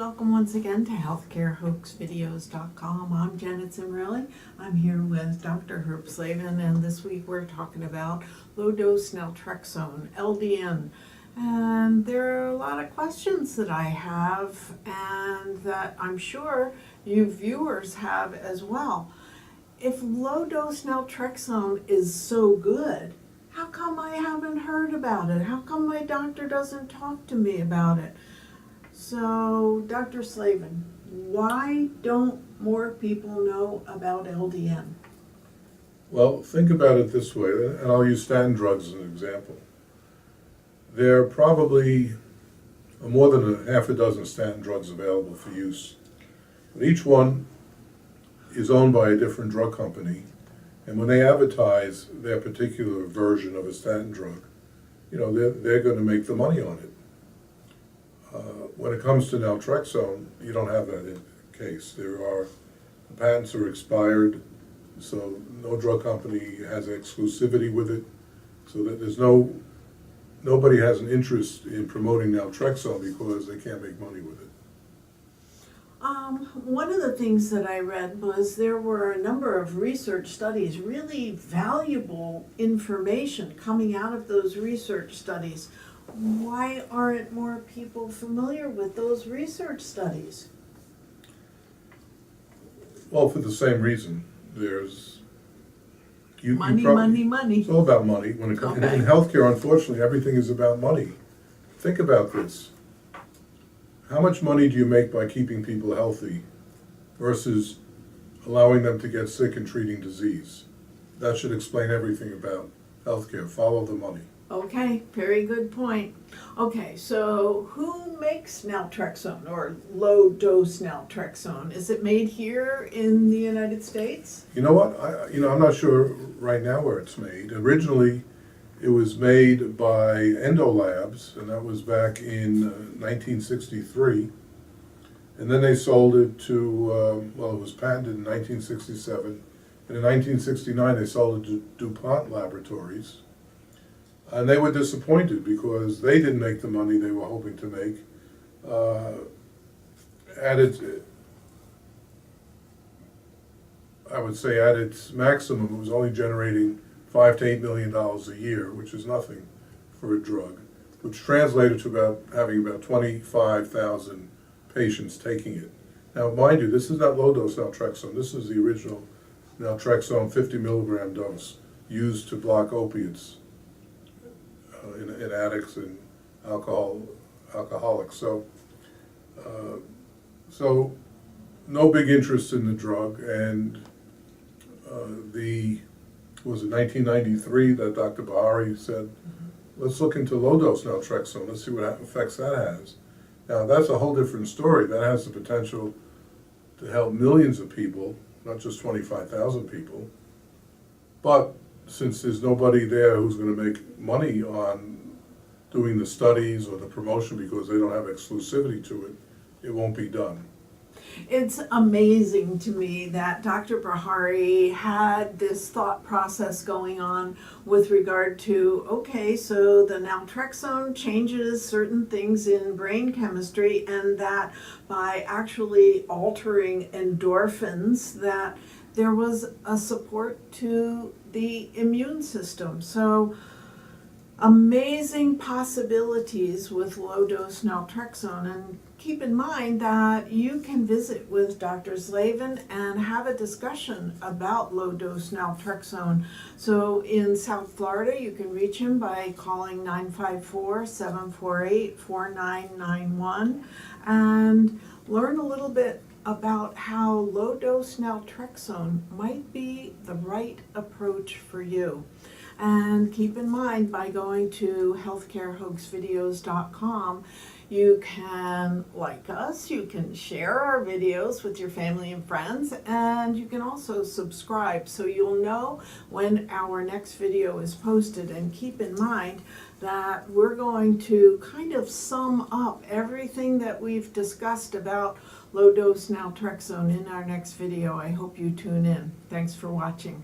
welcome once again to healthcarehoaxvideos.com. I'm Janet Cimorelli. I'm here with Dr. Herb Slavin, and this week we're talking about low-dose Naltrexone, LDN. And there are a lot of questions that I have and that I'm sure you viewers have as well. If low-dose Naltrexone is so good, how come I haven't heard about it? How come my doctor doesn't talk to me about it? So, Dr. Slavin, why don't more people know about LDN? Well, think about it this way, and I'll use statin drugs as an example. There are probably more than half a dozen statin drugs available for use. But each one is owned by a different drug company, and when they advertise their particular version of a statin drug, they're going to make the money on it. When it comes to naltrexone, you don't have that case. The patents are expired, so no drug company has exclusivity with it. So that nobody has an interest in promoting naltrexone because they can't make money with it. One of the things that I read was there were a number of research studies, really valuable information coming out of those research studies. Why aren't more people familiar with those research studies? Well, for the same reason. There's money. It's all about money. When it comes in healthcare, unfortunately, everything is about money. Think about this. How much money do you make by keeping people healthy versus allowing them to get sick and treating disease? That should explain everything about healthcare. Follow the money. Okay, very good point. Okay, so who makes naltrexone or low-dose naltrexone? Is it made here in the United States? You know what? I'm not sure right now where it's made. Originally, it was made by Endo Labs, and that was back in 1963. And then they sold it to, it was patented in 1967. And in 1969, they sold it to DuPont Laboratories. And they were disappointed because they didn't make the money they were hoping to make. At its maximum, it was only generating $5 to $8 million a year, which is nothing for a drug, which translated to having about 25,000 patients taking it. Now, mind you, this is not low-dose naltrexone. This is the original naltrexone 50 milligram dose used to block opiates in addicts and alcoholics. So no big interest in the drug, and was it 1993 that Dr. Bahari said, let's look into low-dose naltrexone, let's see what effects that has. Now that's a whole different story. That has the potential to help millions of people, not just 25,000 people. But since there's nobody there who's going to make money on doing the studies or the promotion because they don't have exclusivity to it, it won't be done. It's amazing to me that Dr. Bahari had this thought process going on with regard to, okay, so the naltrexone changes certain things in brain chemistry, and that by actually altering endorphins, that there was a support to the immune system. So amazing possibilities with low-dose naltrexone, and keep in mind that you can visit with Dr. Slavin and have a discussion about low-dose naltrexone. So in South Florida, you can reach him by calling 954-748-4991 and learn a little bit about how low-dose naltrexone might be the right approach for you. And keep in mind, by going to healthcarehoaxvideos.com, you can like us, you can share our videos with your family and friends, and you can also subscribe so you'll know when our next video is posted. And keep in mind that we're going to kind of sum up everything that we've discussed about low-dose naltrexone in our next video. I hope you tune in. Thanks for watching.